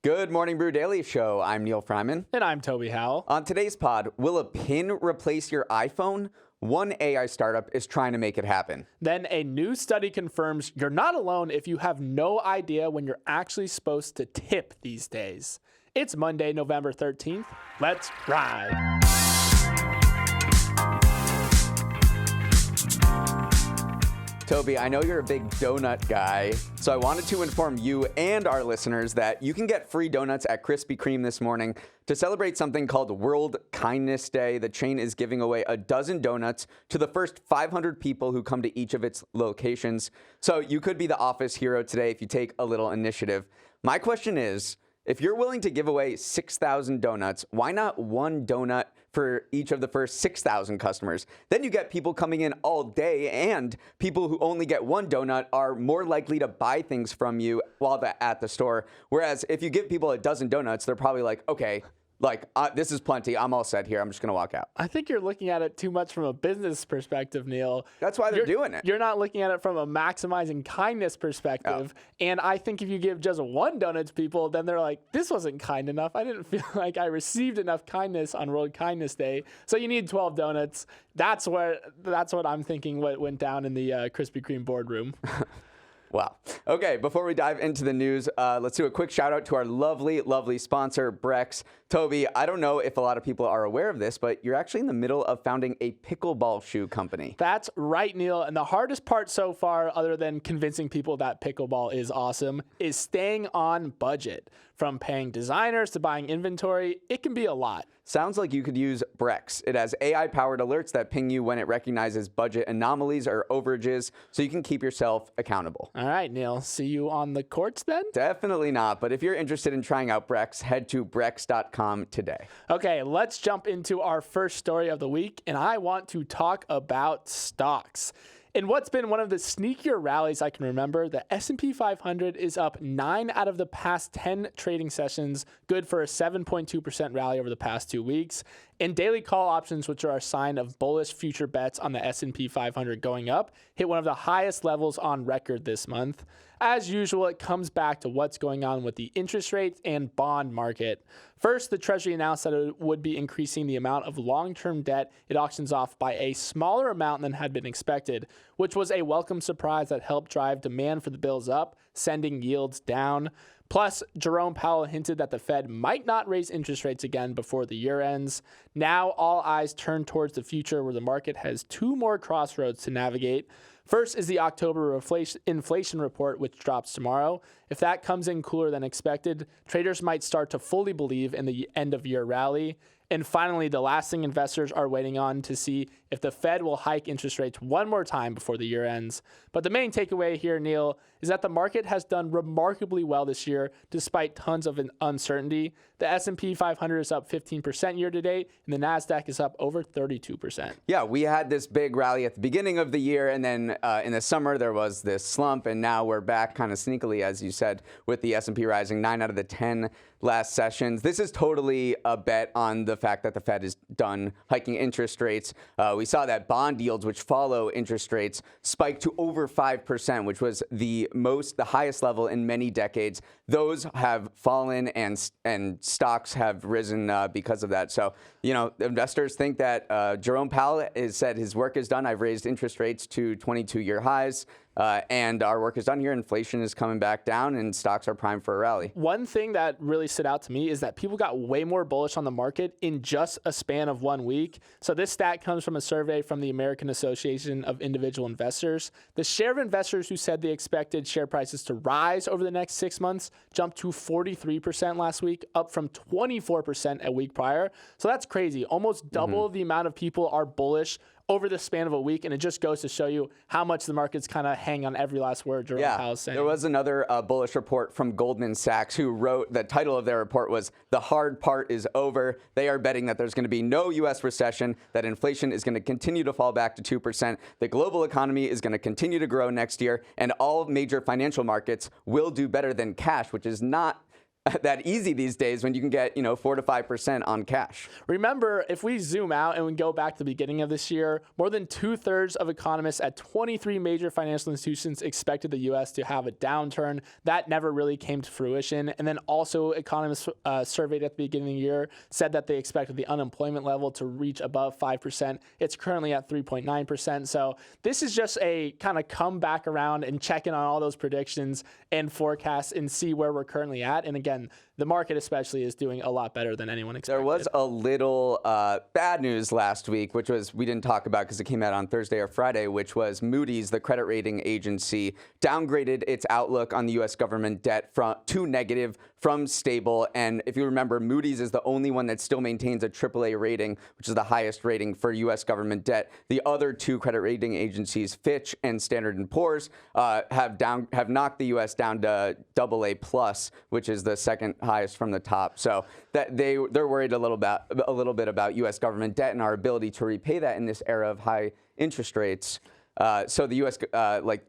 Good morning, Brew Daily Show. I'm Neal Fryman. And I'm Toby Howell. On today's pod, will a pin replace your iPhone? One AI startup is trying to make it happen. Then a new study confirms you're not alone if you have no idea when you're actually supposed to tip these days. It's Monday, November 13th. Let's ride. Toby, I know you're a big donut guy, so I wanted to inform you and our listeners that you can get free donuts at Krispy Kreme this morning. To celebrate something called World Kindness Day, the chain is giving away a dozen donuts to the first 500 people who come to each of its locations. So you could be the office hero today if you take a little initiative. My question is, if you're willing to give away 6,000 donuts, why not one donut for each of the first 6,000 customers? Then you get people coming in all day, and people who only get one donut are more likely to buy things from you while they're at the store. Whereas if you give people a dozen donuts, they're probably like, okay, this is plenty. I'm all set here. I'm just going to walk out. I think you're looking at it too much from a business perspective, Neal. That's why they're doing it. You're not looking at it from a maximizing kindness perspective. Oh. And I think if you give just one donut to people, then they're like, this wasn't kind enough. I didn't feel like I received enough kindness on World Kindness Day. So you need 12 donuts. That's what I'm thinking what went down in the Krispy Kreme boardroom. Wow. Okay, before we dive into the news, let's do a quick shout out to our lovely, lovely sponsor, Brex. Toby, I don't know if a lot of people are aware of this, but you're actually in the middle of founding a pickleball shoe company. That's right, Neal. And the hardest part so far, other than convincing people that pickleball is awesome, is staying on budget. From paying designers to buying inventory, it can be a lot. Sounds like you could use Brex. It has AI-powered alerts that ping you when it recognizes budget anomalies or overages, so you can keep yourself accountable. All right, Neal. See you on the courts then? Definitely not, but if you're interested in trying out Brex, head to brex.com today. Okay, let's jump into our first story of the week, and I want to talk about stocks. In what's been one of the sneakier rallies I can remember, the S&P 500 is up 9 out of the past 10 trading sessions, good for a 7.2% rally over the past 2 weeks. And daily call options, which are a sign of bullish future bets on the S&P 500 going up, hit one of the highest levels on record this month. As usual, it comes back to what's going on with the interest rates and bond market. First, the Treasury announced that it would be increasing the amount of long-term debt it auctions off by a smaller amount than had been expected, which was a welcome surprise that helped drive demand for the bills up, sending yields down. Plus, Jerome Powell hinted that the Fed might not raise interest rates again before the year ends. Now, all eyes turn towards the future where the market has two more crossroads to navigate. First is the October inflation report, which drops tomorrow. If that comes in cooler than expected, traders might start to fully believe in the end-of-year rally. And finally, the last thing investors are waiting on to see if the Fed will hike interest rates one more time before the year ends. But the main takeaway here, Neal, is that the market has done remarkably well this year despite tons of uncertainty. The S&P 500 is up 15% year to date, and the NASDAQ is up over 32%. Yeah, we had this big rally at the beginning of the year, and then in the summer there was this slump, and now we're back kind of sneakily, as you said, with the S&P rising 9 out of the 10 last sessions. This is totally a bet on the fact that the Fed is done hiking interest rates. We saw that bond yields, which follow interest rates, spike to over 5%, which was the highest level in many decades. Those have fallen, and stocks have risen because of that. So, investors think that Jerome Powell has said his work is done. I've raised interest rates to 22-year highs. And our work is done here. Inflation is coming back down, and stocks are primed for a rally. One thing that really stood out to me is that people got way more bullish on the market in just a span of 1 week. So this stat comes from a survey from the American Association of Individual Investors. The share of investors who said they expected share prices to rise over the next 6 months jumped to 43% last week, up from 24% a week prior. So that's crazy. Almost double the amount of people are bullish over the span of a week, and it just goes to show you how much the markets kind of hang on every last word Jerome Powell's saying. There was another bullish report from Goldman Sachs who wrote, the title of their report was, "The Hard Part is Over." They are betting that there's going to be no U.S. recession, that inflation is going to continue to fall back to 2%, the global economy is going to continue to grow next year, and all major financial markets will do better than cash, which is not that easy these days when you can get 4 to 5% on cash. Remember, if we zoom out and we go back to the beginning of this year, more than 2/3 of economists at 23 major financial institutions expected the U.S. to have a downturn. That never really came to fruition. And then also economists surveyed at the beginning of the year said that they expected the unemployment level to reach above 5%. It's currently at 3.9%. So this is just a kind of come back around and check in on all those predictions and forecasts and see where we're currently at. And again, the market especially is doing a lot better than anyone expected. There was a little bad news last week, which was we didn't talk about because it came out on Thursday or Friday, which was Moody's, the credit rating agency, downgraded its outlook on the U.S. government debt to negative from stable. And if you remember, Moody's is the only one that still maintains a AAA rating, which is the highest rating for U.S. government debt. The other two credit rating agencies, Fitch and Standard & Poor's, have knocked the U.S. down to AA+, which is the second highest from the top. So that they're worried a little bit about U.S. government debt and our ability to repay that in this era of high interest rates. So the U.S.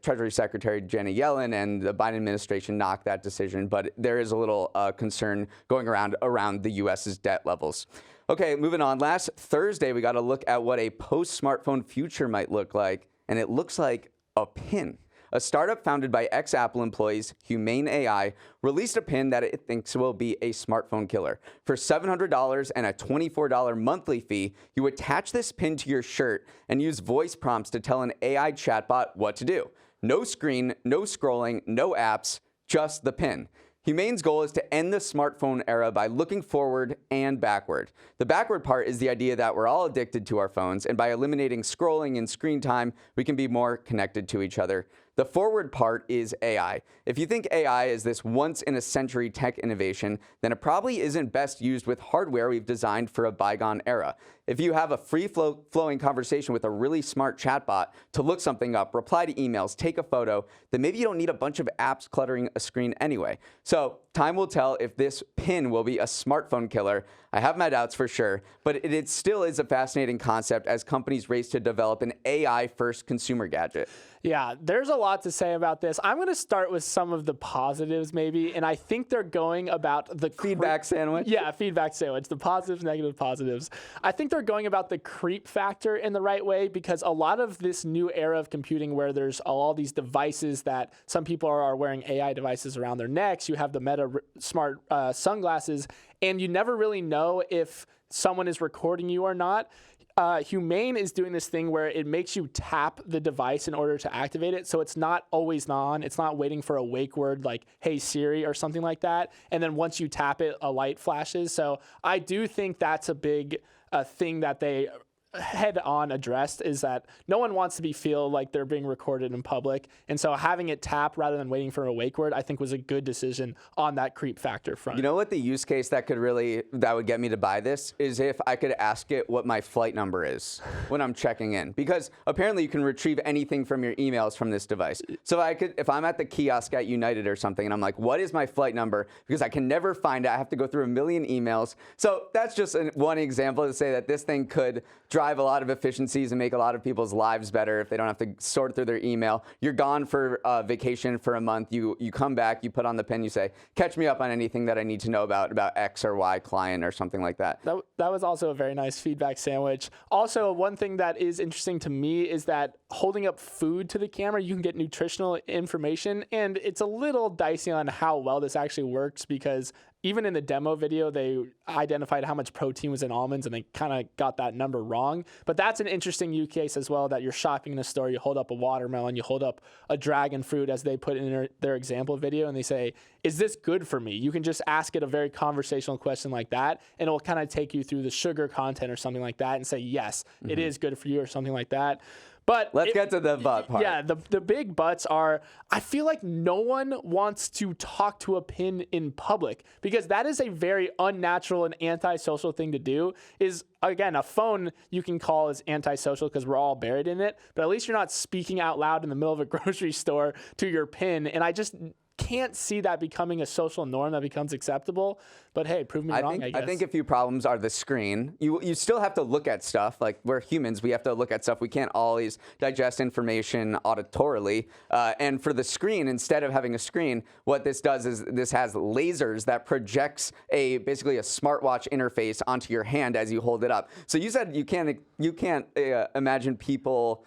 Treasury Secretary Janet Yellen and the Biden administration knocked that decision, but there is a little concern going around the U.S.'s debt levels. Okay, moving on. Last Thursday, we got to look at what a post-smartphone future might look like, and it looks like a pin. A startup founded by ex-Apple employees, Humane AI, released a pin that it thinks will be a smartphone killer. For $700 and a $24 monthly fee, you attach this pin to your shirt and use voice prompts to tell an AI chatbot what to do. No screen, no scrolling, no apps, just the pin. Humane's goal is to end the smartphone era by looking forward and backward. The backward part is the idea that we're all addicted to our phones, and by eliminating scrolling and screen time, we can be more connected to each other. The forward part is AI. If you think AI is this once-in-a-century tech innovation, then it probably isn't best used with hardware we've designed for a bygone era. If you have a free-flowing conversation with a really smart chatbot to look something up, reply to emails, take a photo, then maybe you don't need a bunch of apps cluttering a screen anyway. So time will tell if this pin will be a smartphone killer. I have my doubts for sure, but it still is a fascinating concept as companies race to develop an AI-first consumer gadget. Yeah, there's a lot to say about this. I'm going to start with some of the positives maybe, and I think they're going about the feedback sandwich. Yeah, feedback sandwich, the positives, negative, positives. I think they're going about the creep factor in the right way because a lot of this new era of computing where there's all these devices that some people are wearing AI devices around their necks. You have the Meta smart sunglasses, and you never really know if someone is recording you or not. Humane is doing this thing where it makes you tap the device in order to activate it. So it's not always on. It's not waiting for a wake word like, hey, Siri or something like that. And then once you tap it, a light flashes. So I do think that's a big thing that they head on addressed is that no one wants to feel like they're being recorded in public. And so having it tap rather than waiting for a wake word, I think was a good decision on that creep factor front. You know what the use case that would get me to buy this is if I could ask it what my flight number is when I'm checking in, because apparently you can retrieve anything from your emails from this device. So if I'm at the kiosk at United or something and I'm like, what is my flight number? Because I can never find it. I have to go through a million emails. So that's just one example to say that this thing could drive a lot of efficiencies and make a lot of people's lives better if they don't have to sort through their email. You're gone for vacation for a month. You come back, you put on the pen, you say, catch me up on anything that I need to know about X or Y client or something like that. That was also a very nice feedback sandwich. Also, one thing that is interesting to me is that holding up food to the camera, you can get nutritional information, and it's a little dicey on how well this actually works because even in the demo video, they identified how much protein was in almonds, and they kind of got that number wrong. But that's an interesting use case as well, that you're shopping in a store, you hold up a watermelon, you hold up a dragon fruit, as they put in their example video, and they say, is this good for me? You can just ask it a very conversational question like that, and it will kind of take you through the sugar content or something like that and say, yes, it is good for you or something like that. But let's get to the but part. Yeah, the big buts are, I feel like no one wants to talk to a pin in public because that is a very unnatural and antisocial thing to do. Is, again, a phone you can call as antisocial because we're all buried in it, but at least you're not speaking out loud in the middle of a grocery store to your pin. And can't see that becoming a social norm that becomes acceptable. But hey, prove me wrong, I guess. I think a few problems are the screen. You still have to look at stuff. Like, we're humans, we have to look at stuff. We can't always digest information auditorily. And for the screen, instead of having a screen, what this does is this has lasers that projects basically a smartwatch interface onto your hand as you hold it up. So you said you can't imagine people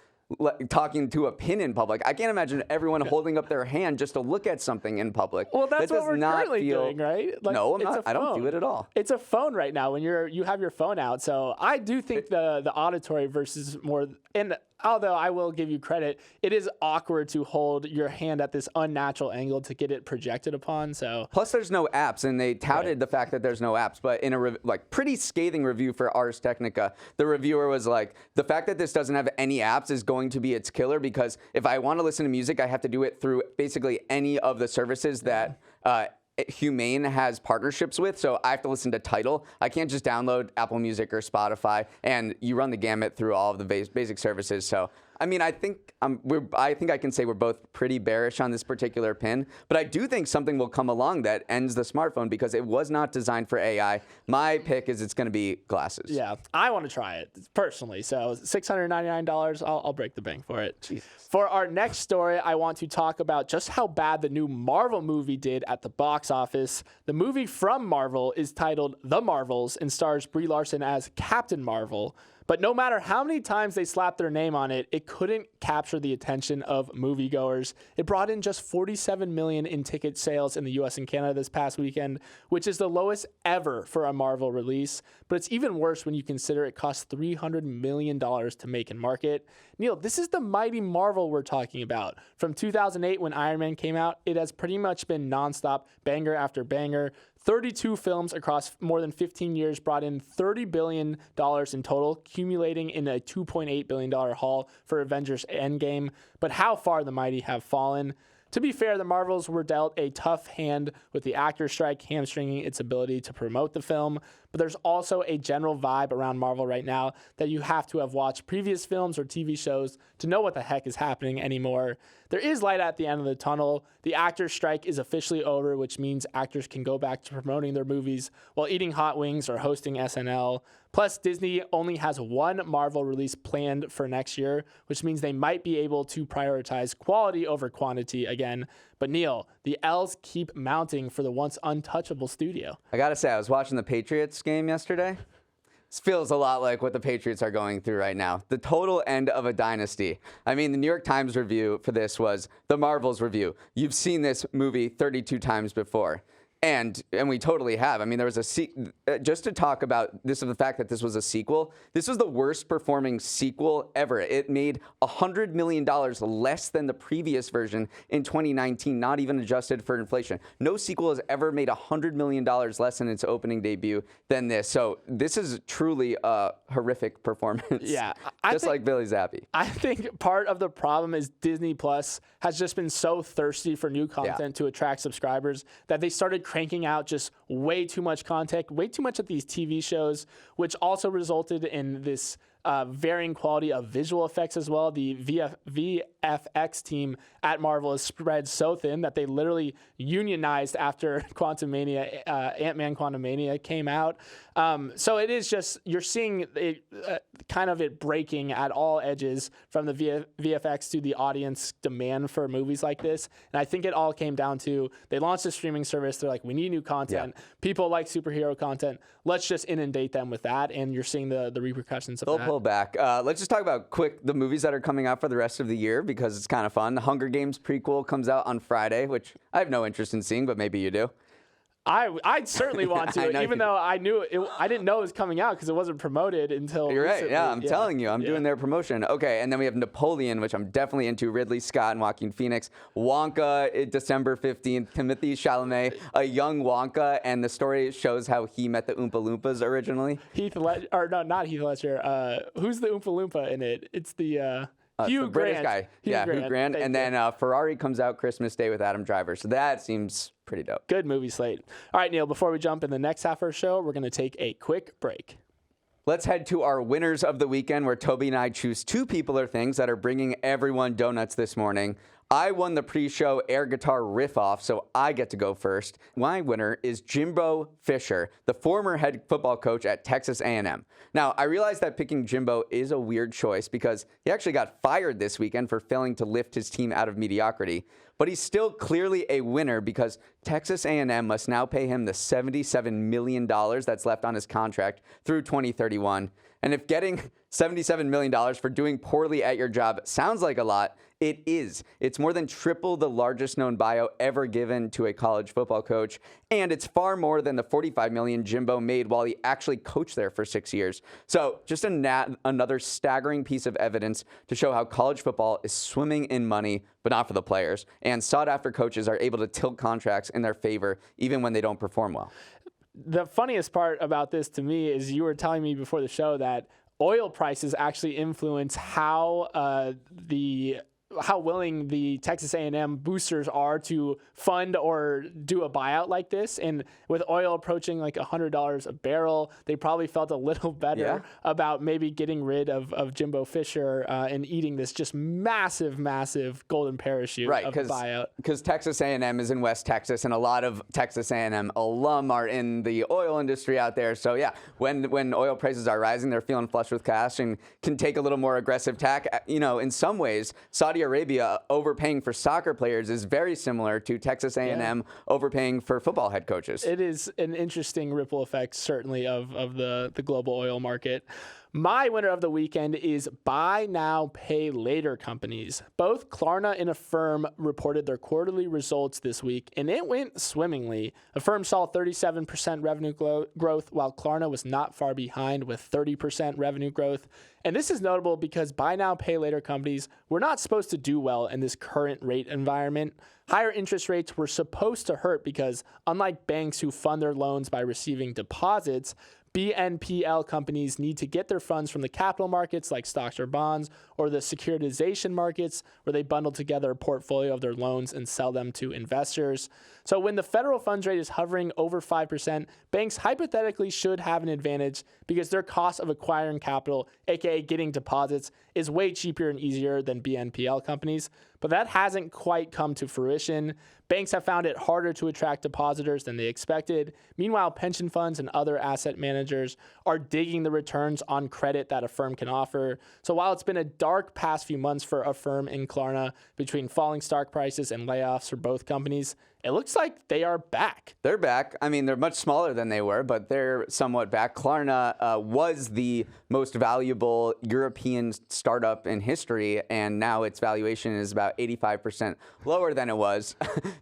talking to a pin in public. I can't imagine everyone holding up their hand just to look at something in public. Well, that's what we're currently doing, right? Like, no, I'm not. I don't do it at all. It's a phone right now when you have your phone out. So I do think the auditory versus more, and although I will give you credit, it is awkward to hold your hand at this unnatural angle to get it projected upon. So plus, there's no apps, and they touted the fact that there's no apps. But in a pretty scathing review for Ars Technica, the reviewer was like, the fact that this doesn't have any apps is going to be its killer, because if I want to listen to music, I have to do it through basically any of the services that Humane has partnerships with. So I have to listen to Tidal. I can't just download Apple Music or Spotify, and you run the gamut through all of the basic services. So I mean, I think I can say we're both pretty bearish on this particular pin, but I do think something will come along that ends the smartphone, because it was not designed for AI. My pick is it's going to be glasses. Yeah, I want to try it personally. So $699, I'll break the bank for it. Jesus. For our next story, I want to talk about just how bad the new Marvel movie did at the box office. The movie from Marvel is titled The Marvels and stars Brie Larson as Captain Marvel. But no matter how many times they slapped their name on it, it couldn't capture the attention of moviegoers. It brought in just $47 million in ticket sales in the US and Canada this past weekend, which is the lowest ever for a Marvel release. But it's even worse when you consider it cost $300 million to make and market. Neal, this is the mighty Marvel we're talking about. From 2008, when Iron Man came out, it has pretty much been nonstop, banger after banger. 32 films across more than 15 years brought in $30 billion in total, accumulating in a $2.8 billion haul for Avengers Endgame. But how far the mighty have fallen. To be fair, the Marvels were dealt a tough hand with the actor strike hamstringing its ability to promote the film. But there's also a general vibe around Marvel right now that you have to have watched previous films or TV shows to know what the heck is happening anymore. There is light at the end of the tunnel. The actor strike is officially over, which means actors can go back to promoting their movies while eating hot wings or hosting SNL. Plus, Disney only has one Marvel release planned for next year, which means they might be able to prioritize quality over quantity again. But Neal, the L's keep mounting for the once untouchable studio. I gotta say, I was watching the Patriots game yesterday. This feels a lot like what the Patriots are going through right now. The total end of a dynasty. I mean, the New York Times review for this was the Marvels review. You've seen this movie 32 times before. And we totally have. I mean, there was just to talk about this, of the fact that this was a sequel. This was the worst performing sequel ever. It made $100 million less than the previous version in 2019, not even adjusted for inflation. No sequel has ever made $100 million less in its opening debut than this. So this is truly a horrific performance. Yeah, just like Billy Zappi. I think part of the problem is Disney Plus has just been so thirsty for new content to attract subscribers that they started cranking out just way too much content, way too much of these TV shows, which also resulted in this varying quality of visual effects as well. The VFX team at Marvel is spread so thin that they literally unionized after Quantumania, Ant-Man Quantumania came out. So it is just, you're seeing it, kind of it breaking at all edges, from the VFX to the audience demand for movies like this. And I think it all came down to, they launched a streaming service. They're like, we need new content. Yeah. People like superhero content. Let's just inundate them with that. And you're seeing the repercussions of that. Pull back. Let's just talk about quick the movies that are coming out for the rest of the year, because it's kind of fun. The Hunger Games prequel comes out on Friday, which I have no interest in seeing, but maybe you do. I'd certainly want to, even though I didn't know it was coming out because it wasn't promoted until You're recently. right. Yeah, I'm telling you, I'm doing their promotion. Okay, and then we have Napoleon, which I'm definitely into. Ridley Scott and Joaquin Phoenix. Wonka, December 15th. Timothée Chalamet, a young Wonka, and the story shows how he met the Oompa Loompas originally. Not Heath Ledger. Who's the Oompa Loompa in it? It's the Hugh the British Grant. guy. Hugh Grant. And then Ferrari comes out Christmas Day with Adam Driver. So that seems pretty dope. Good movie slate. All right, Neal, before we jump in the next half of our show, we're going to take a quick break. Let's head to our winners of the weekend, where Toby and I choose two people or things that are bringing everyone donuts this morning. I won the pre-show air guitar riff-off, so I get to go first. My winner is Jimbo Fisher, the former head football coach at Texas A&M. Now, I realize that picking Jimbo is a weird choice because he actually got fired this weekend for failing to lift his team out of mediocrity. But he's still clearly a winner because Texas A&M must now pay him the $77 million that's left on his contract through 2031. And if getting $77 million for doing poorly at your job sounds like a lot, it is. It's more than triple the largest known buyout ever given to a college football coach, and it's far more than the $45 million Jimbo made while he actually coached there for 6 years. So just another staggering piece of evidence to show how college football is swimming in money, but not for the players. And sought-after coaches are able to tilt contracts in their favor even when they don't perform well. The funniest part about this to me is you were telling me before the show that oil prices actually influence how willing the Texas A&M boosters are to fund or do a buyout like this. And with oil approaching like $100 a barrel, they probably felt a little better about maybe getting rid of Jimbo Fisher and eating this just massive golden parachute of buyout. Because Texas A&M is in West Texas, and a lot of Texas A&M alum are in the oil industry out there. So yeah, when oil prices are rising, they're feeling flush with cash and can take a little more aggressive tack. You know, in some ways, Saudi Arabia overpaying for soccer players is very similar to Texas A&M overpaying for football head coaches. It is an interesting ripple effect, certainly, of the global oil market. My winner of the weekend is buy now, pay later companies. Both Klarna and Affirm reported their quarterly results this week, and it went swimmingly. Affirm saw 37% revenue growth, while Klarna was not far behind with 30% revenue growth. And this is notable because buy now, pay later companies were not supposed to do well in this current rate environment. Higher interest rates were supposed to hurt because, unlike banks who fund their loans by receiving deposits, BNPL companies need to get their funds from the capital markets like stocks or bonds, or the securitization markets where they bundle together a portfolio of their loans and sell them to investors. So when the federal funds rate is hovering over 5%, banks hypothetically should have an advantage because their cost of acquiring capital, aka getting deposits, is way cheaper and easier than BNPL companies. But that hasn't quite come to fruition. Banks have found it harder to attract depositors than they expected. Meanwhile, pension funds and other asset managers are digging the returns on credit that Affirm can offer. So while it's been a dark past few months for Affirm and Klarna between falling stock prices and layoffs for both companies, it looks like they are back. They're back. I mean, they're much smaller than they were, but they're somewhat back. Klarna was the most valuable European startup in history, and now its valuation is about 85% lower than it was.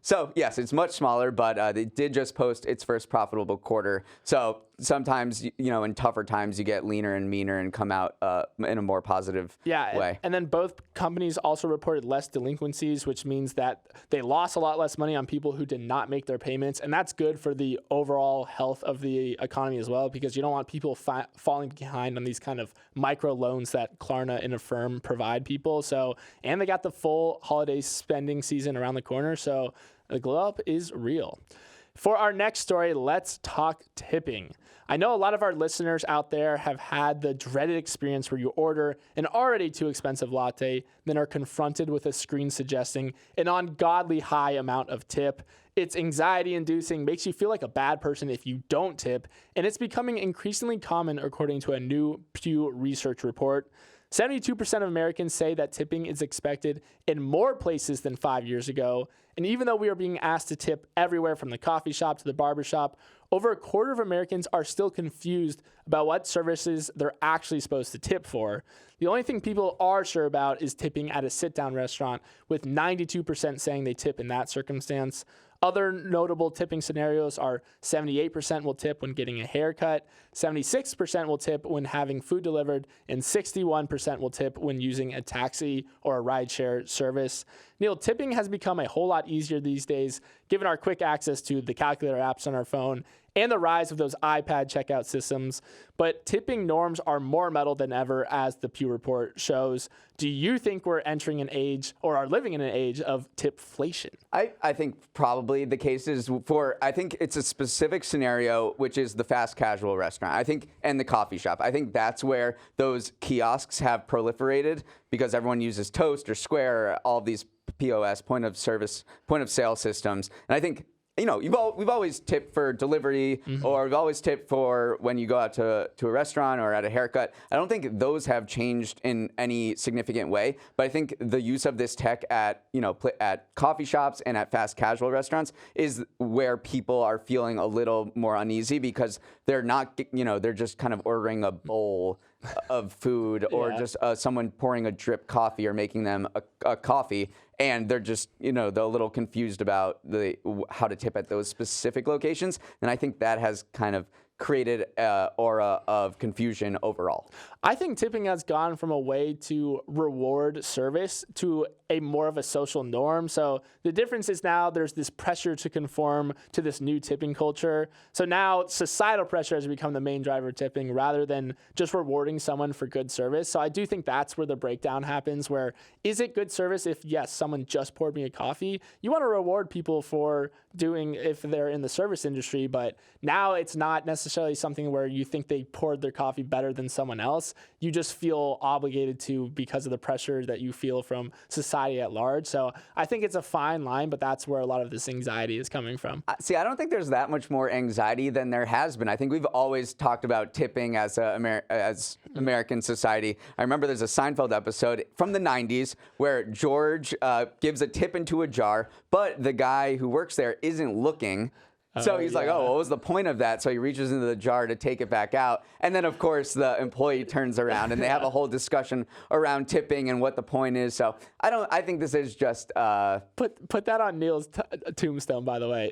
So, yes, it's much smaller, but it did just post its first profitable quarter. So sometimes, you know, in tougher times, you get leaner and meaner and come out in a more positive way. And then both companies also reported less delinquencies, which means that they lost a lot less money on people who did not make their payments. And that's good for the overall health of the economy as well, because you don't want people falling behind on these kind of micro loans that Klarna and Affirm provide people. So, and they got the full holiday spending season around the corner. So the glow up is real. For our next story, let's talk tipping. I know a lot of our listeners out there have had the dreaded experience where you order an already too expensive latte, then are confronted with a screen suggesting an ungodly high amount of tip. It's anxiety-inducing, makes you feel like a bad person if you don't tip, and it's becoming increasingly common according to a new Pew Research report. 72% of Americans say that tipping is expected in more places than 5 years ago. And even though we are being asked to tip everywhere from the coffee shop to the barber shop, over a quarter of Americans are still confused about what services they're actually supposed to tip for. The only thing people are sure about is tipping at a sit-down restaurant, with 92% saying they tip in that circumstance. Other notable tipping scenarios are 78% will tip when getting a haircut, 76% will tip when having food delivered, and 61% will tip when using a taxi or a rideshare service. Neal, tipping has become a whole lot easier these days, given our quick access to the calculator apps on our phone and the rise of those iPad checkout systems. But tipping norms are more metal than ever, as the Pew report shows. Do you think we're entering an age, or are living in an age, of tipflation? I think probably the case is I think it's a specific scenario, which is the fast casual restaurant, I think, and the coffee shop. I think that's where those kiosks have proliferated because everyone uses Toast or Square or all these POS, point of sale systems. And I think, we've always tipped for delivery, or we've always tipped for when you go out to a restaurant or at a haircut. I don't think those have changed in any significant way, but I think the use of this tech at coffee shops and at fast casual restaurants is where people are feeling a little more uneasy, because they're not, they're just kind of ordering a bowl of food, or just someone pouring a drip coffee or making them a coffee, and they're just, they're a little confused about how to tip at those specific locations. And I think that has kind of created an aura of confusion overall. I think tipping has gone from a way to reward service to a more of a social norm. So the difference is now there's this pressure to conform to this new tipping culture. So now societal pressure has become the main driver of tipping, rather than just rewarding someone for good service. So I do think that's where the breakdown happens, where is it good service if, yes, someone just poured me a coffee? You want to reward people for doing if they're in the service industry, but now it's not necessarily something where you think they poured their coffee better than someone else. You just feel obligated to, because of the pressure that you feel from society at large. So I think it's a fine line, but that's where a lot of this anxiety is coming from. See, I don't think there's that much more anxiety than there has been. I think we've always talked about tipping as American society. I remember there's a Seinfeld episode from the 90s where George gives a tip into a jar, but the guy who works there isn't looking. So he's like, what was the point of that? So he reaches into the jar to take it back out. And then, of course, the employee turns around and they have a whole discussion around tipping and what the point is. So I think this is just... Put that on Neal's tombstone, by the way.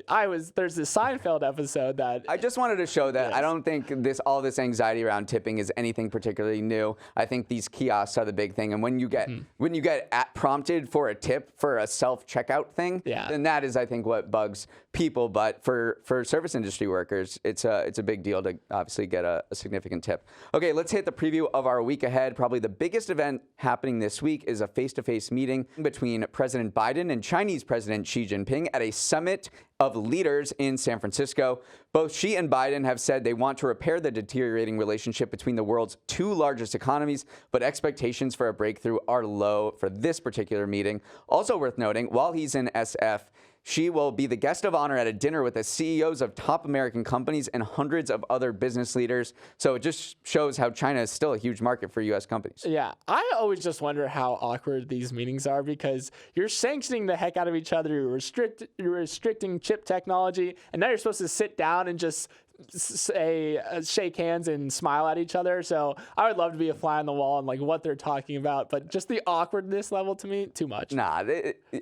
There's this Seinfeld episode that... I just wanted to show that. Yes. I don't think all this anxiety around tipping is anything particularly new. I think these kiosks are the big thing. And when you get prompted for a tip for a self-checkout thing, then that is, I think, what bugs people. But for service industry workers, it's a big deal to obviously get a significant tip. Okay, let's hit the preview of our week ahead. Probably the biggest event happening this week is a face-to-face meeting between President Biden and Chinese President Xi Jinping at a summit of leaders in San Francisco. Both Xi and Biden have said they want to repair the deteriorating relationship between the world's two largest economies, but expectations for a breakthrough are low for this particular meeting. Also worth noting, while he's in SF, Xi will be the guest of honor at a dinner with the CEOs of top American companies and hundreds of other business leaders. So it just shows how China is still a huge market for U.S. companies. Yeah, I always just wonder how awkward these meetings are, because you're sanctioning the heck out of each other. You're restricting chip technology, and now you're supposed to sit down and just shake hands and smile at each other. So I would love to be a fly on the wall and like what they're talking about, but just the awkwardness level, to me, too much. Nah,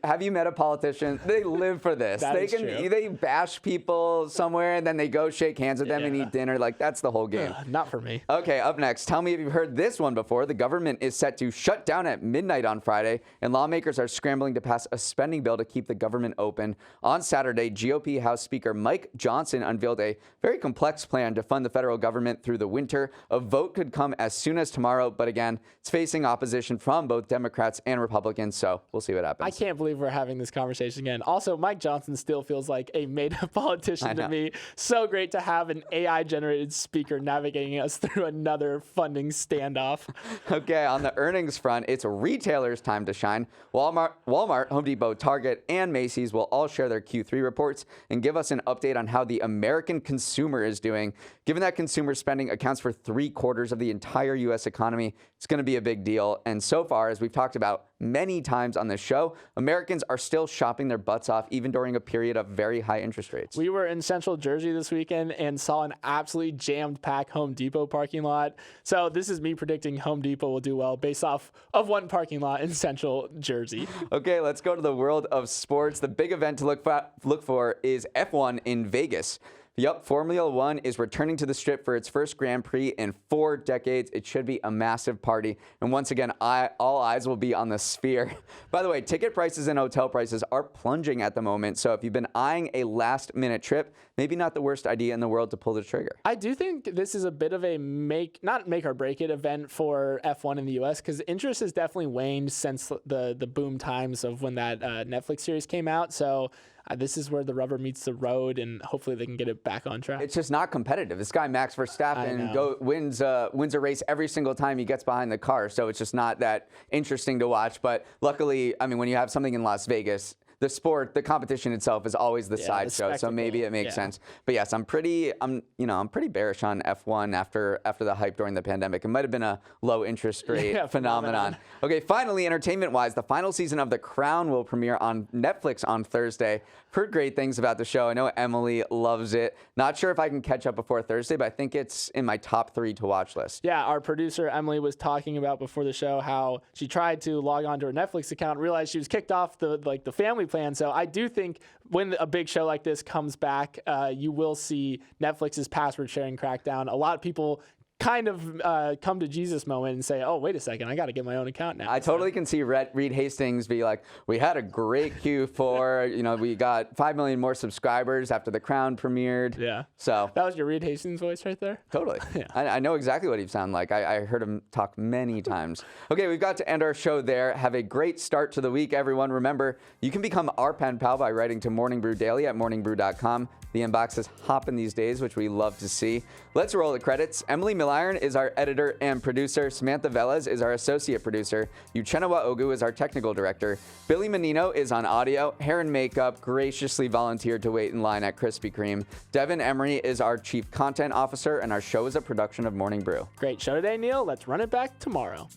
have you met a politician? They live for this. They bash people somewhere and then they go shake hands with them and eat dinner. Like, that's the whole game. Not for me. Okay, up next, tell me if you've heard this one before. The government is set to shut down at midnight on Friday, and lawmakers are scrambling to pass a spending bill to keep the government open. On Saturday, GOP House Speaker Mike Johnson unveiled a very complex plan to fund the federal government through the winter. A vote could come as soon as tomorrow, but again, it's facing opposition from both Democrats and Republicans, so we'll see what happens. I can't believe we're having this conversation again. Also, Mike Johnson still feels like a made-up politician to me. So great to have an AI-generated speaker navigating us through another funding standoff. Okay, on the earnings front, it's retailers' time to shine. Walmart, Home Depot, Target, and Macy's will all share their Q3 reports and give us an update on how the American consumer is doing. Given that consumer spending accounts for 3/4 of the entire U.S. economy, it's going to be a big deal. And so far, as we've talked about many times on this show, Americans are still shopping their butts off even during a period of very high interest rates. We were in Central Jersey this weekend and saw an absolutely jammed-packed Home Depot parking lot. So this is me predicting Home Depot will do well based off of one parking lot in Central Jersey. Okay, let's go to the world of sports. The big event to look for is F1 in Vegas. Yup, Formula One is returning to the Strip for its first Grand Prix in 4 decades. It should be a massive party. And once again, all eyes will be on the Sphere. By the way, ticket prices and hotel prices are plunging at the moment. So if you've been eyeing a last-minute trip, maybe not the worst idea in the world to pull the trigger. I do think this is a bit of a not make or break it event for F1 in the U.S. because interest has definitely waned since the boom times of when that Netflix series came out. So this is where the rubber meets the road, and hopefully they can get it back on track. It's just not competitive. This guy Max Verstappen wins a race every single time he gets behind the car, so it's just not that interesting to watch. But luckily, I mean, when you have something in Las Vegas, the competition itself is always the sideshow, so maybe it makes sense. But yes, I'm pretty bearish on F1 after the hype during the pandemic. It might have been a low interest rate phenomenon. Okay, finally, entertainment-wise, the final season of The Crown will premiere on Netflix on Thursday. Heard great things about the show. I know Emily loves it. Not sure if I can catch up before Thursday, but I think it's in my top 3 to watch list. Yeah, our producer Emily was talking about before the show how she tried to log on to her Netflix account, realized she was kicked off the family plan. So I do think when a big show like this comes back, you will see Netflix's password sharing crackdown. A lot of people kind of come to Jesus moment and say, oh, wait a second, I got to get my own account now. I totally can see Reed Hastings be like, we had a great Q4. We got 5 million more subscribers after The Crown premiered. Yeah. So that was your Reed Hastings voice right there? Totally. Yeah. I know exactly what he sounded like. I heard him talk many times. Okay, we've got to end our show there. Have a great start to the week, everyone. Remember, you can become our pen pal by writing to Morning Brew Daily at morningbrew.com. The inbox is hopping these days, which we love to see. Let's roll the credits. Emily Milliron is our editor and producer. Samantha Velez is our associate producer. Uchenna Ogu is our technical director. Billy Menino is on audio. Hair and makeup graciously volunteered to wait in line at Krispy Kreme. Devin Emery is our chief content officer, and our show is a production of Morning Brew. Great show today, Neal. Let's run it back tomorrow.